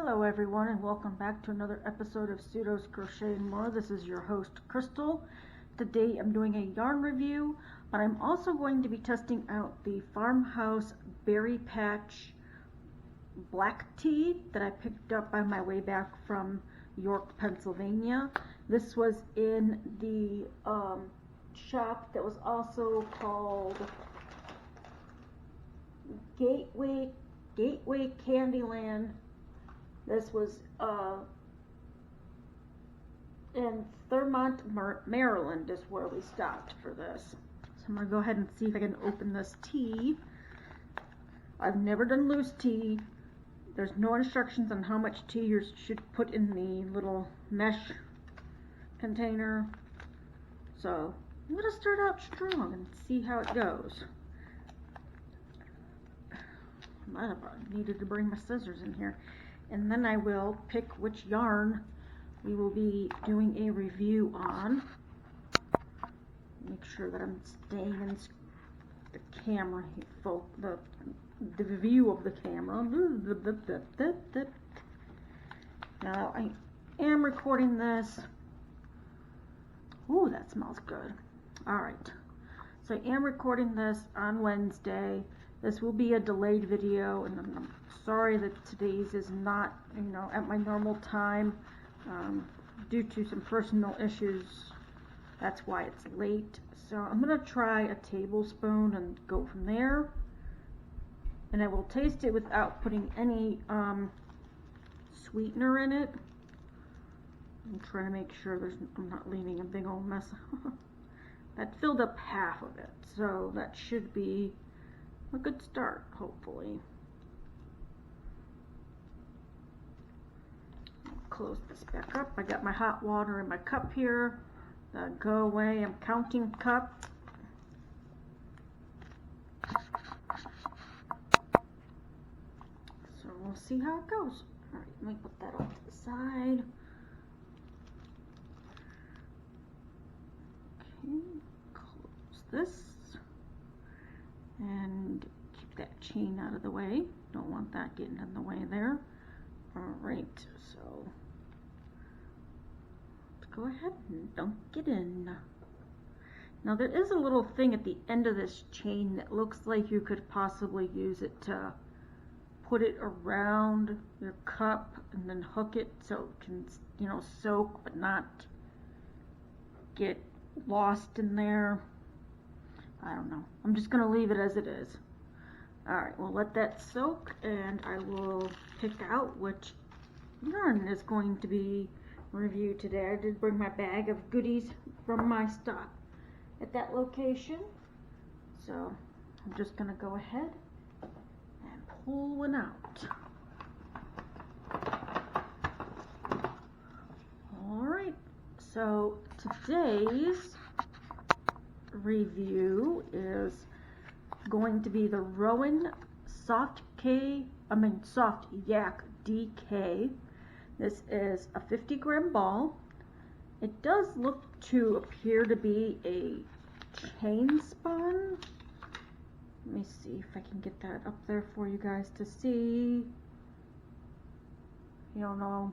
Hello everyone, and welcome back to another episode of Pseudo's Crochet and More. This is your host Crystal. Today I'm doing a yarn review, but I'm also going to be testing out the Farmhouse Berry Patch black tee that I picked up on my way back from York, Pennsylvania. This was in the shop that was also called Gateway Candyland. This was in Thurmont, Maryland is where we stopped for this. So I'm going to go ahead and see if I can open this tee. I've never done loose tee. There's no instructions on how much tea you should put in the little mesh container. So I'm going to start out strong and see how it goes. I might have needed to bring my scissors in here. And then I will pick which yarn we will be doing a review on. Make sure that I'm staying in the camera, the view of the camera. Now I am recording this. Ooh, that smells good. Alright, so I am recording this on Wednesday. This will be a delayed video, and I'm sorry that today's is not, at my normal time, due to some personal issues. That's why it's late. So I'm going to try a tablespoon and go from there. And I will taste it without putting any sweetener in it. I'm trying to make sure I'm not leaving a big old mess. That filled up half of it, so that should be a good start, hopefully. Close this back up. I got my hot water in my cup here. Go away. I'm counting cup. So we'll see how it goes. All right, let me put that off to the side. Okay, close this. And keep that chain out of the way. Don't want that getting in the way there. Alright, so let's go ahead and dunk it in. Now there is a little thing at the end of this chain that looks like you could possibly use it to put it around your cup and then hook it so it can, soak but not get lost in there. I don't know. I'm just going to leave it as it is. Alright, we'll let that soak, and I will pick out which yarn is going to be reviewed today. I did bring my bag of goodies from my stop at that location. So I'm just going to go ahead and pull one out. Alright, so today's review is going to be the Rowan Softyak DK. This is a 50-gram ball. It does appear to be a chain spun. Let me see if I can get that up there for you guys to see. You don't know.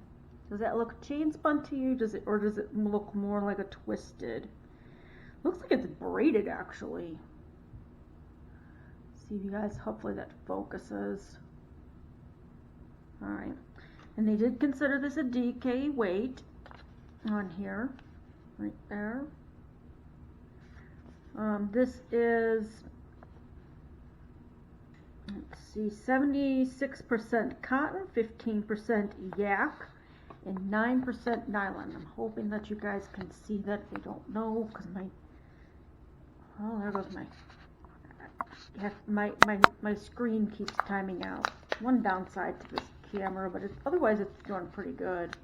Does that look chain spun to you? Or does it look more like a twisted? Looks like it's braided, actually. See you guys, hopefully that focuses. Alright, and they did consider this a DK weight on here, right there. This is, let's see, 76% cotton, 15% yak, and 9% nylon. I'm hoping that you guys can see that. If you don't know, because there goes my screen keeps timing out. One downside to this camera, but otherwise it's doing pretty good.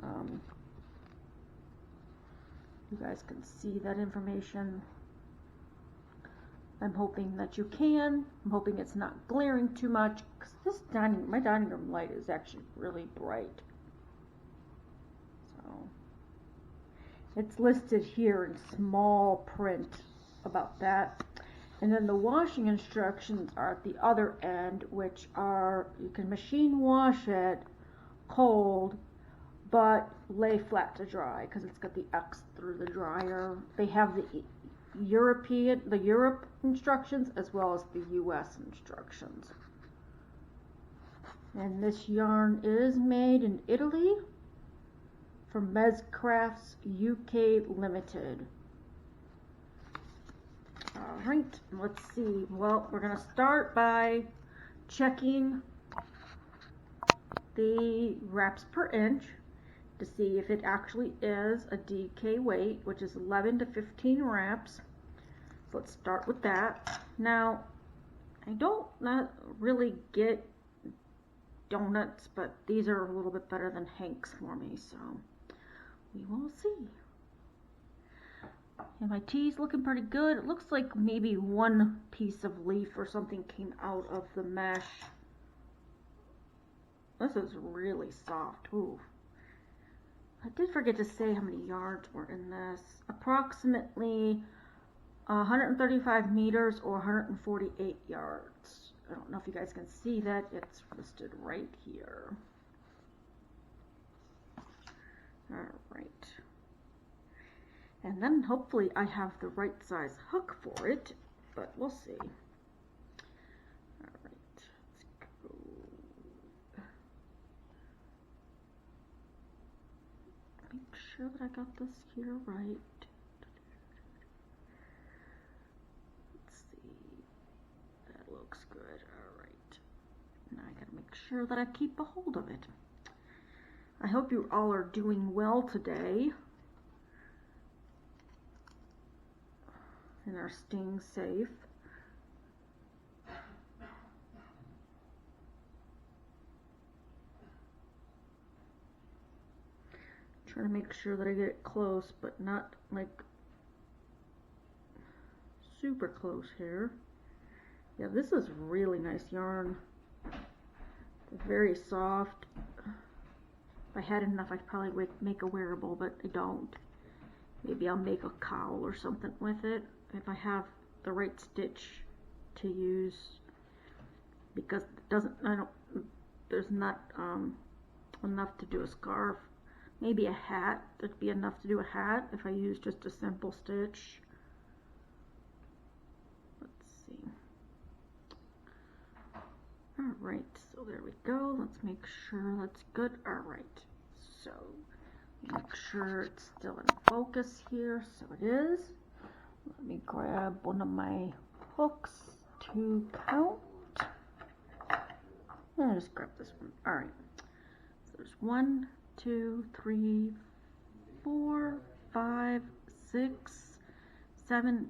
You guys can see that information. I'm hoping that you can. I'm hoping it's not glaring too much, because my dining room light is actually really bright. So it's listed here in small print about that. And then the washing instructions are at the other end, which are, you can machine wash it, cold, but lay flat to dry because it's got the X through the dryer. They have the Europe instructions as well as the US instructions. And this yarn is made in Italy from Mezcrafts UK Limited. Alright, let's see. Well, we're going to start by checking the wraps per inch to see if it actually is a DK weight, which is 11 to 15 wraps. So let's start with that. Now, I don't not really get donuts, but these are a little bit better than Hank's for me, so we will see. And my tea's looking pretty good. It looks like maybe one piece of leaf or something came out of the mesh. This is really soft. Ooh. I did forget to say how many yards were in this. Approximately 135 meters or 148 yards. I don't know if you guys can see that. It's listed right here. Alright. And then hopefully I have the right size hook for it, but we'll see. Alright, let's go. Make sure that I got this here right. Let's see. That looks good. Alright. Now I gotta make sure that I keep a hold of it. I hope you all are doing well today and are staying safe. Trying to make sure that I get it close, but not like super close here. Yeah, this is really nice yarn. Very soft. If I had enough, I'd probably would make a wearable, but I don't. Maybe I'll make a cowl or something with it if I have the right stitch to use, because it doesn't, there's not enough to do a scarf. Maybe a hat. There'd be enough to do a hat if I use just a simple stitch. Let's see. Alright, so there we go. Let's make sure that's good. Alright, so make sure it's still in focus here. So it is. Let me grab one of my hooks to count. And I'll just grab this one. Alright, so there's 1, 2, 3, 4, 5, 6, 7,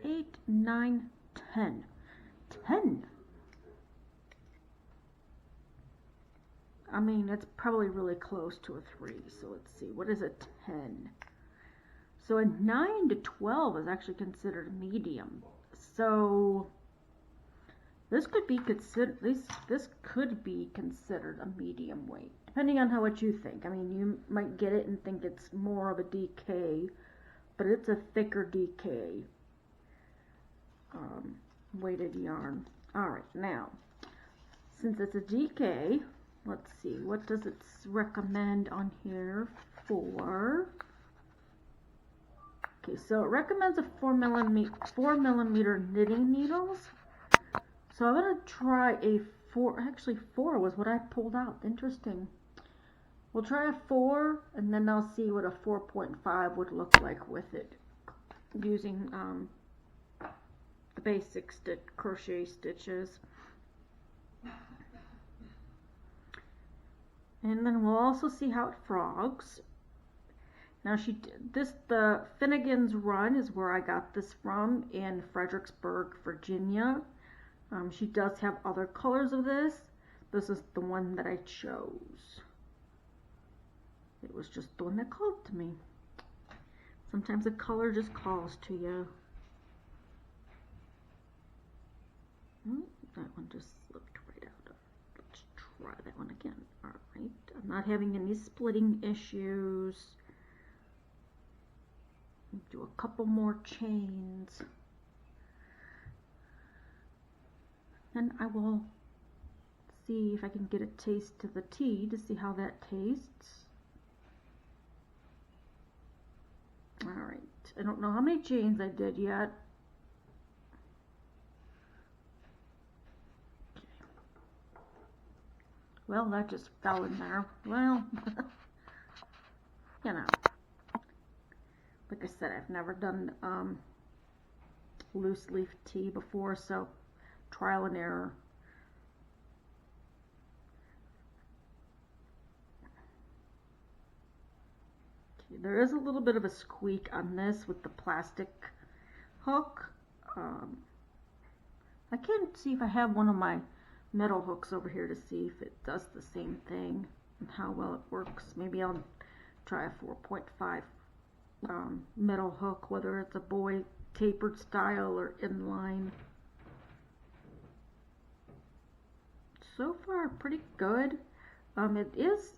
8, 9, 10. 10. I mean, it's probably really close to a 3. So let's see. What is a 10? So a 9 to 12 is actually considered medium. So this could be considered, this could be considered a medium weight, depending on what you think. I mean, you might get it and think it's more of a DK, but it's a thicker DK weighted yarn. Alright, now, since it's a DK, let's see, what does it recommend on here for? Okay, so it recommends a 4 millimeter knitting needles. So I'm going to try a 4, actually 4 was what I pulled out. Interesting. We'll try a 4, and then I'll see what a 4.5 would look like with it, using the basic crochet stitches. And then we'll also see how it frogs. Now the Finnegan's Run is where I got this from, in Fredericksburg, Virginia. She does have other colors of this. This is the one that I chose. It was just the one that called to me. Sometimes a color just calls to you. That one just slipped right out. Let's try that one again. Alright, I'm not having any splitting issues. Do a couple more chains. And I will see if I can get a taste to the tea to see how that tastes. Alright, I don't know how many chains I did yet. Okay. Well, that just fell in there. Well, you know, like I said, I've never done loose leaf tea before, so trial and error. Okay, there is a little bit of a squeak on this with the plastic hook. I can't see if I have one of my metal hooks over here to see if it does the same thing and how well it works. Maybe I'll try a 4.5 metal hook, whether it's a boy tapered style or inline. So far, pretty good. It is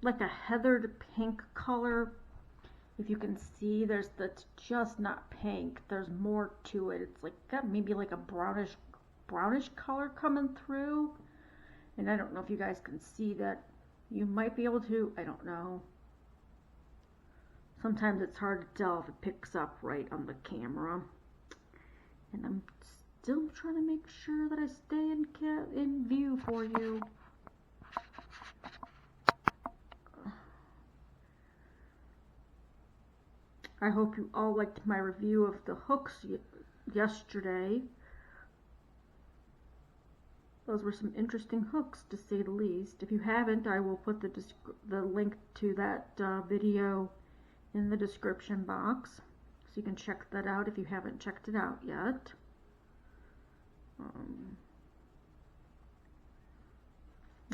like a heathered pink color. If you can see, that's just not pink. There's more to it. It's like got maybe like a brownish color coming through. And I don't know if you guys can see that. You might be able to. I don't know. Sometimes it's hard to tell if it picks up right on the camera. And I'm still trying to make sure that I stay in view for you. I hope you all liked my review of the hooks yesterday. Those were some interesting hooks, to say the least. If you haven't, I will put the link to that video in the description box, so you can check that out if you haven't checked it out yet.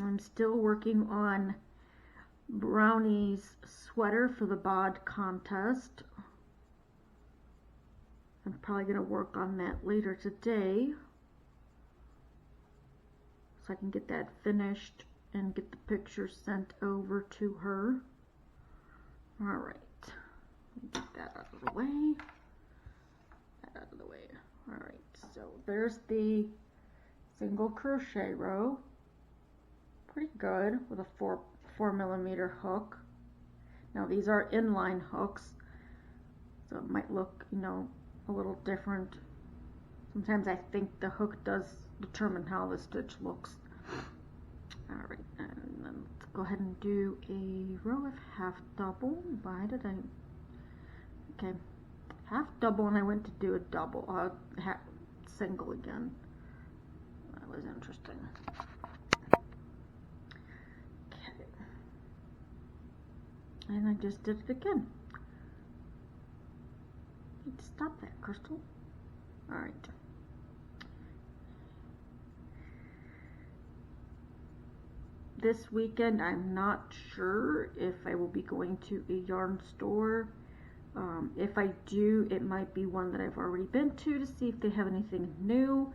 I'm still working on Brownie's sweater for the bod contest. I'm probably going to work on that later today, so I can get that finished and get the pictures sent over to her. Alright, get that out of the way. Alright, so there's the single crochet row. Pretty good with a 4mm hook. Now these are inline hooks, so it might look, you know, a little different. Sometimes I think the hook does determine how the stitch looks. Alright, and then let's go ahead and do a row of half double. Why did I? Okay, half double, and I went to do a double, single again. That was interesting. Okay, and I just did it again. Need to stop that, Crystal. All right. This weekend, I'm not sure if I will be going to a yarn store. If I do, it might be one that I've already been to see if they have anything new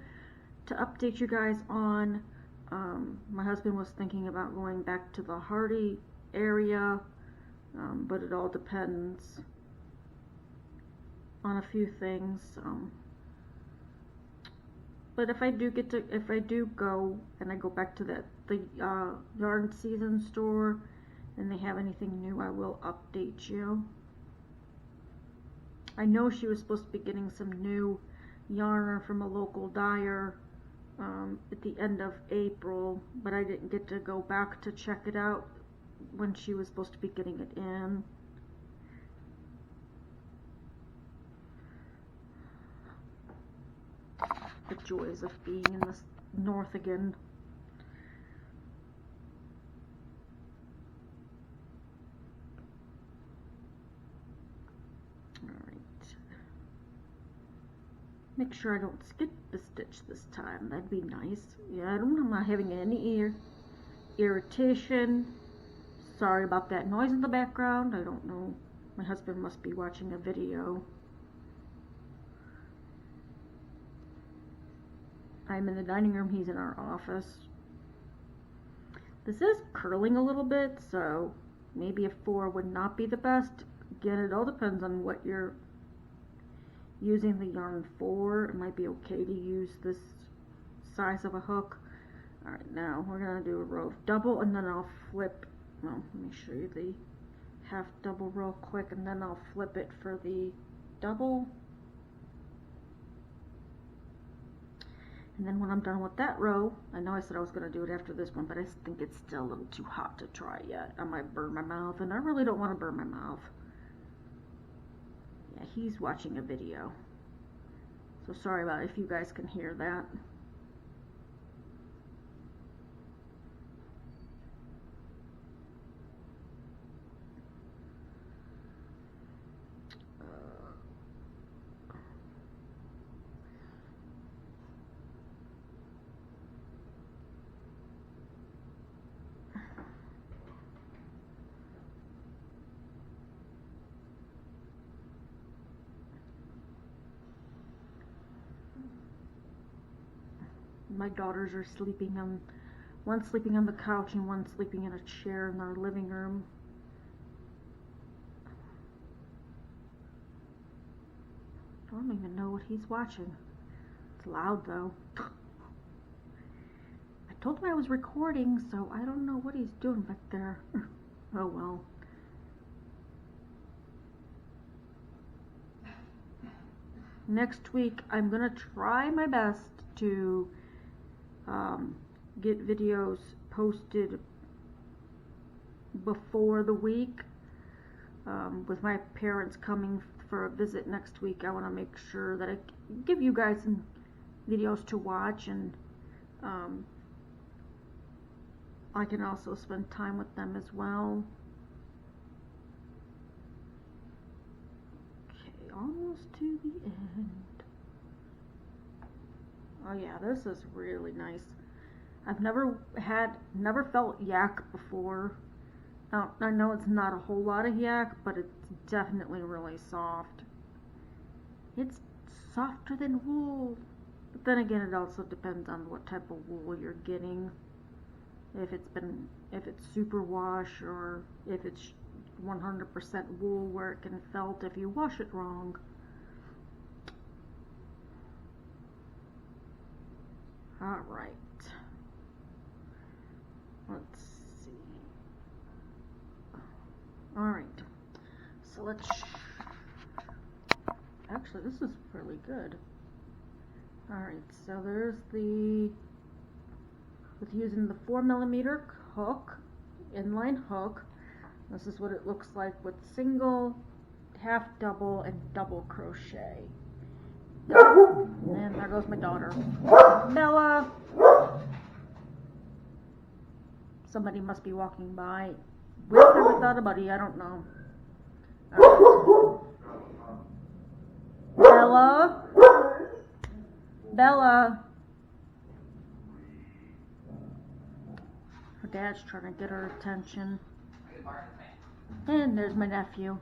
to update you guys on. My husband was thinking about going back to the Hardy area, but it all depends on a few things. But if I do go and I go back to the yarn season store and they have anything new, I will update you. I know she was supposed to be getting some new yarn from a local dyer at the end of April, but I didn't get to go back to check it out when she was supposed to be getting it in. The joys of being in the north again. Make sure I don't skip the stitch this time. That'd be nice. Yeah, I'm not having any irritation. Sorry about that noise in the background. I don't know. My husband must be watching a video. I'm in the dining room. He's in our office. This is curling a little bit, so maybe a 4 would not be the best. Again, it all depends on what you're using the yarn for. It might be okay to use this size of a hook. Alright, now we're going to do a row of double, and then I'll flip, well, let me show you the half double real quick, and then I'll flip it for the double. And then when I'm done with that row, I know I said I was going to do it after this one, but I think it's still a little too hot to try yet. I might burn my mouth, and I really don't want to burn my mouth. Yeah, he's watching a video. So sorry about it if you guys can hear that. My daughters are sleeping on, one sleeping on the couch and one sleeping in a chair in our living room. I don't even know what he's watching. It's loud though. I told him I was recording, so I don't know what he's doing back there. Oh well. Next week I'm gonna try my best to get videos posted before the week. With my parents coming for a visit next week, I want to make sure that I give you guys some videos to watch, and I can also spend time with them as well. Okay, almost to the end. Oh yeah, this is really nice. I've never felt yak before. I know it's not a whole lot of yak, but it's definitely really soft. It's softer than wool. But then again, it also depends on what type of wool you're getting. If it's superwash, or if it's 100% wool where it can felt if you wash it wrong. Alright, let's see. Alright, so let's, actually this is really good. Alright, so there's the, with using the 4mm hook, inline hook, this is what it looks like with single, half double, and double crochet. And there goes my daughter. Bella! Somebody must be walking by with or without a buddy, I don't know. Bella? Bella! Her dad's trying to get her attention. And there's my nephew.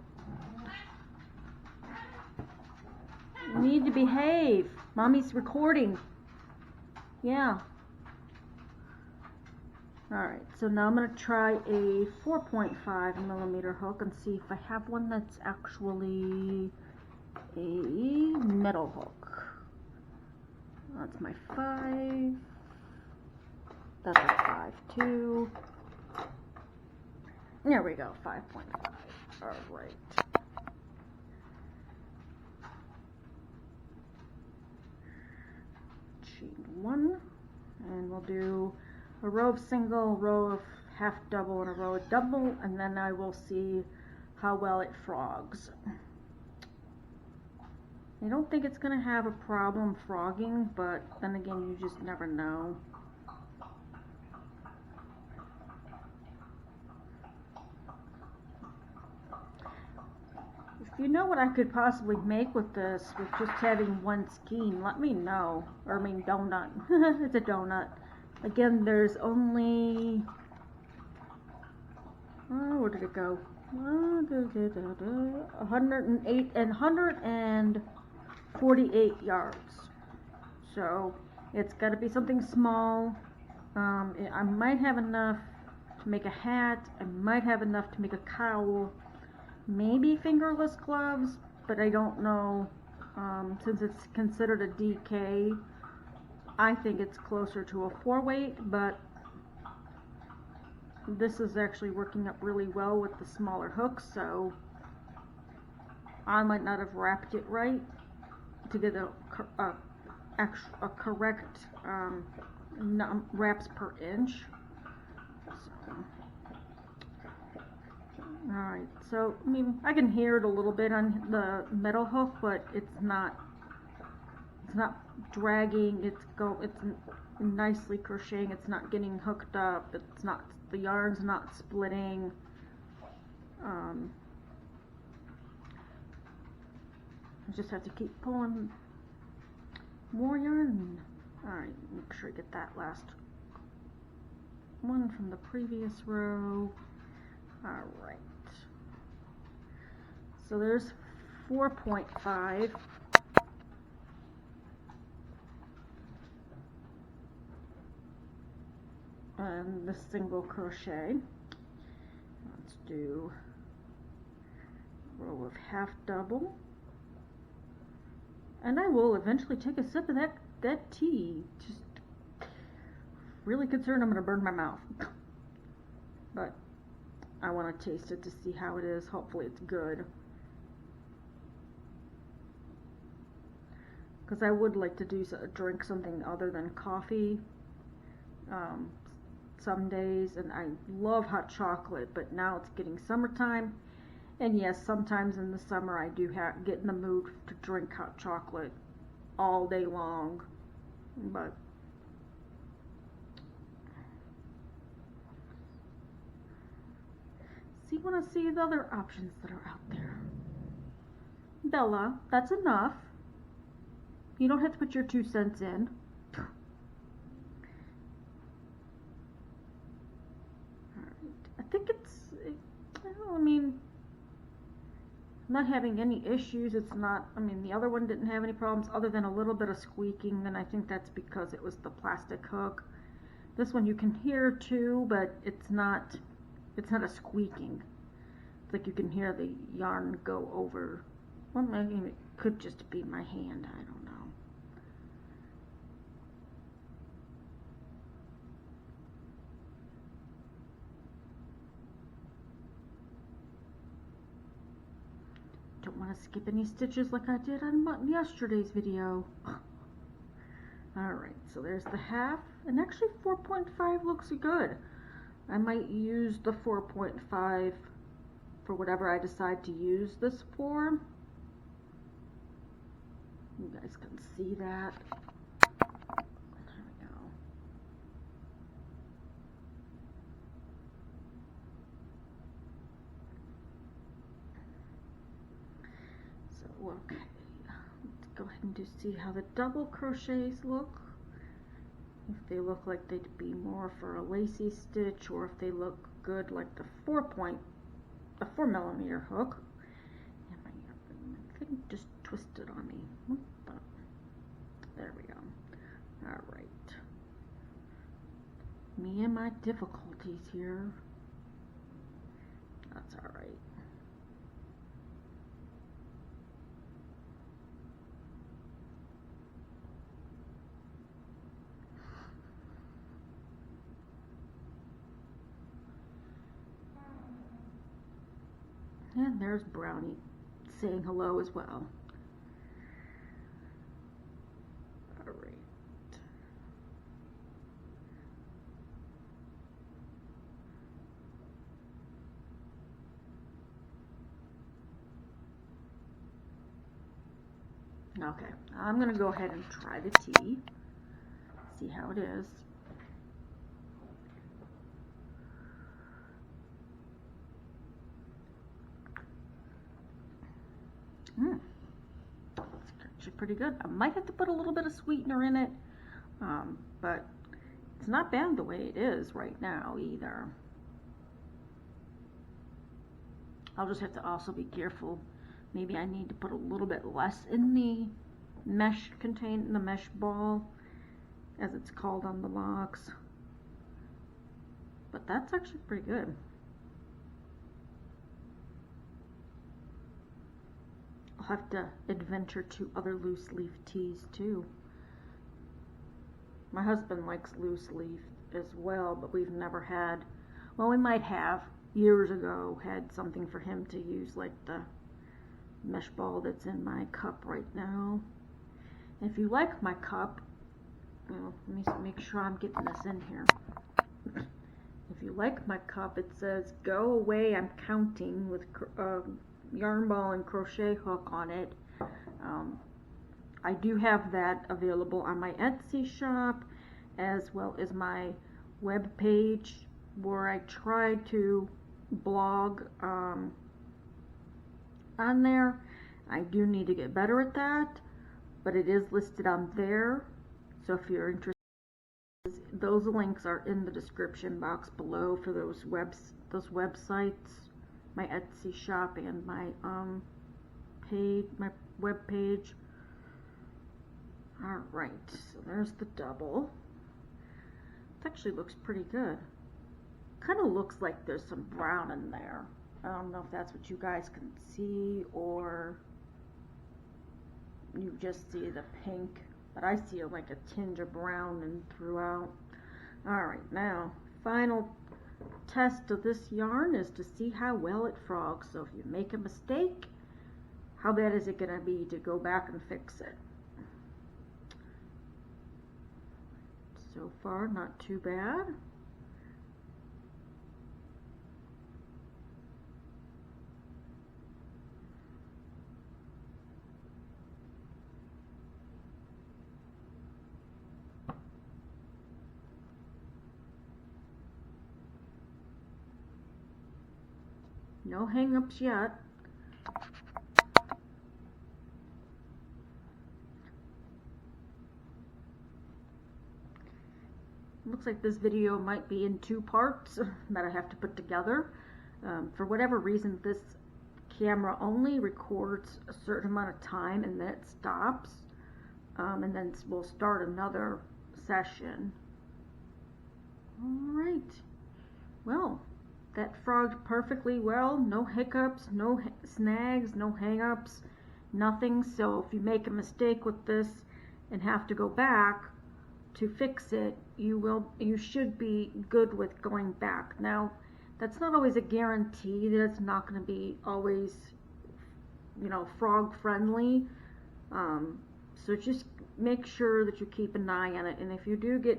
You need to behave. Mommy's recording. Yeah. Alright, so now I'm going to try a 4.5mm hook and see if I have one that's actually a metal hook. That's my 5. That's a 5 too. There we go, 5.5. Alright. Chain 1, and we'll do a row of single, a row of half double, and a row of double, and then I will see how well it frogs. I don't think it's going to have a problem frogging, but then again, you just never know. If you know what I could possibly make with this, with just having one skein, let me know. Or I mean donut. It's a donut. Again, there's only, where did it go? 108 and 148 yards. So it's got to be something small. I might have enough to make a hat. I might have enough to make a cowl. Maybe fingerless gloves, but I don't know. Since it's considered a DK, I think it's closer to a 4-weight, but this is actually working up really well with the smaller hooks, so I might not have wrapped it right to get a correct wraps per inch. So, alright, so I mean, I can hear it a little bit on the metal hook, but it's not dragging. It's nicely crocheting. It's not getting hooked up. It's not, the yarn's not splitting. I just have to keep pulling more yarn. Alright, make sure I get that last one from the previous row. Alright, so there's 4.5. And the single crochet. Let's do a row of half double. And I will eventually take a sip of that tea. Just really concerned I'm going to burn my mouth. But I want to taste it to see how it is. Hopefully it's good. Because I would like to drink something other than coffee some days. And I love hot chocolate, but now it's getting summertime. And yes, sometimes in the summer I do get in the mood to drink hot chocolate all day long. But want to see the other options that are out there. Bella, that's enough. You don't have to put your 2 cents in. I think I mean, not having any issues. It's not, I mean, the other one didn't have any problems other than a little bit of squeaking, and I think that's because it was the plastic hook. This one you can hear too, but it's not a squeaking. It's like you can hear the yarn go over. Well, maybe it could just be my hand, I don't know. Don't want to skip any stitches like I did on yesterday's video. Alright, so there's the half, and actually 4.5 looks good. I might use the 4.5 for whatever I decide to use this for. You guys can see that. There we go. So, okay. Let's go ahead and just see how the double crochets look. If they look like they'd be more for a lacy stitch, or if they look good like the 4mm hook. And my thing just twisted on me. There we go. Alright. Me and my difficulties here. That's alright. And there's Brownie saying hello as well. Alright. Okay, I'm going to go ahead and try the tea. See how it is. It's actually pretty good. I might have to put a little bit of sweetener in it, but it's not bad the way it is right now either. I'll just have to also be careful. Maybe I need to put a little bit less in the mesh the mesh ball, as it's called on the box. But that's actually pretty good. I'll have to adventure to other loose leaf teas too. My husband likes loose leaf as well, but we've never had, well, we might have years ago had something for him to use, like the mesh ball that's in my cup right now. If you like my cup, let me make sure I'm getting this in here. If you like my cup, it says "Go away, I'm counting" with yarn ball and crochet hook on it. I do have that available on my Etsy shop, as well as my web page, where I try to blog on there. I do need to get better at that, but it is listed on there. So if you're interested, those links are in the description box below for those websites, my Etsy shop and my web page. All right, so there's the double. It actually looks pretty good. Kind of looks like there's some brown in there. I don't know if that's what you guys can see, or you just see the pink, but I see like a tinge of brown and throughout. All right, now final test of this yarn is to see how well it frogs. So if you make a mistake, how bad is it going to be to go back and fix it? So far, not too bad. No hang-ups yet. Looks like this video might be in 2 parts that I have to put together. For whatever reason, this camera only records a certain amount of time and then it stops. And then we'll start another session. Alright. Well, that frogged perfectly well. No hiccups, no snags, no hang-ups, nothing. So if you make a mistake with this and have to go back to fix it, you should be good with going back. Now, that's not always a guarantee that it's not going to be always, frog friendly. So just make sure that you keep an eye on it. And if you do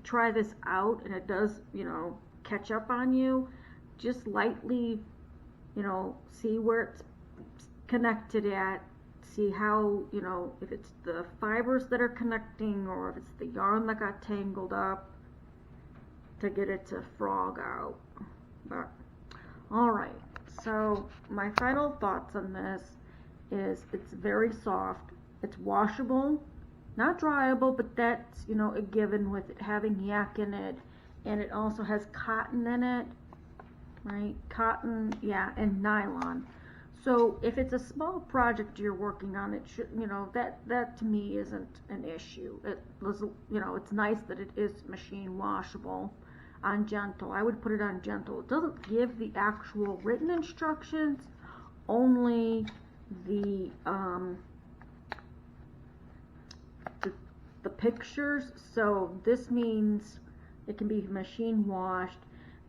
try this out and it does, catch up on you, just lightly, see where it's connected at. See how, if it's the fibers that are connecting or if it's the yarn that got tangled up, to get it to frog out. But, alright, so my final thoughts on this is it's very soft, it's washable, not dryable, but that's, a given with it having yak in it, and it also has cotton in it, right? Cotton, yeah, and nylon. So if it's a small project you're working on, it should, that to me isn't an issue. It was, it's nice that it is machine washable on gentle. I would put it on gentle. It doesn't give the actual written instructions, only the pictures. So this means it can be machine washed.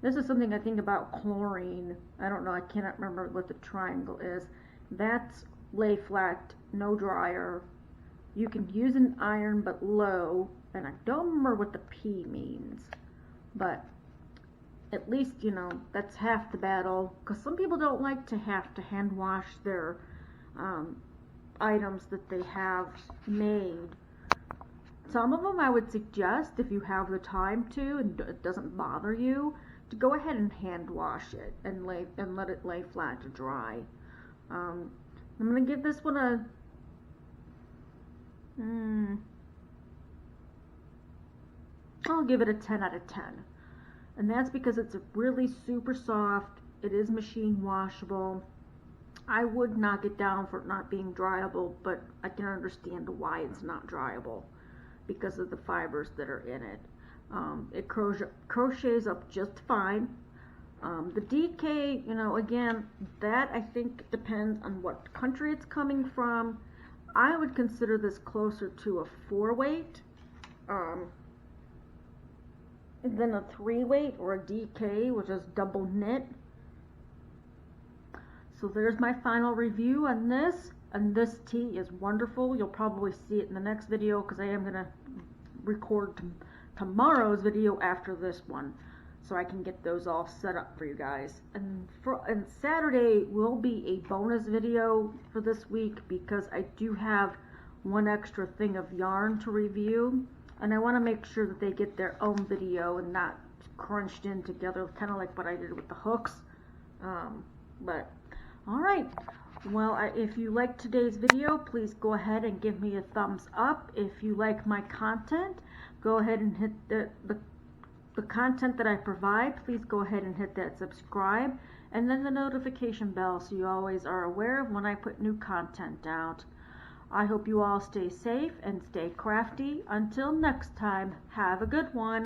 This is something I think about chlorine. I don't know, I cannot remember what the triangle is. That's lay flat, no dryer. You can use an iron, but low. And I don't remember what the P means. But at least, that's half the battle. Because some people don't like to have to hand wash their items that they have made. Some of them I would suggest, if you have the time to and it doesn't bother you, to go ahead and hand wash it and let it lay flat to dry. I'm going to give this one I'll give it a 10 out of 10. And that's because it's really super soft. It is machine washable. I would knock it down for it not being dryable, but I can understand why it's not dryable because of the fibers that are in it. It crochets up just fine. The DK, again, that I think depends on what country it's coming from. I would consider this closer to a 4 weight And then a 3-weight or a DK, which is double knit. So there's my final review on this, and this tee is wonderful. You'll probably see it in the next video because I am going to record tomorrow's video after this one, so I can get those all set up for you guys. And Saturday will be a bonus video for this week because I do have one extra thing of yarn to review, and I want to make sure that they get their own video and not crunched in together, kind of like what I did with the hooks. But alright, well, if you liked today's video, please go ahead and give me a thumbs up. If you like my content, go ahead and hit the content that I provide. Please go ahead and hit that subscribe and then the notification bell so you always are aware of when I put new content out. I hope you all stay safe and stay crafty. Until next time, have a good one.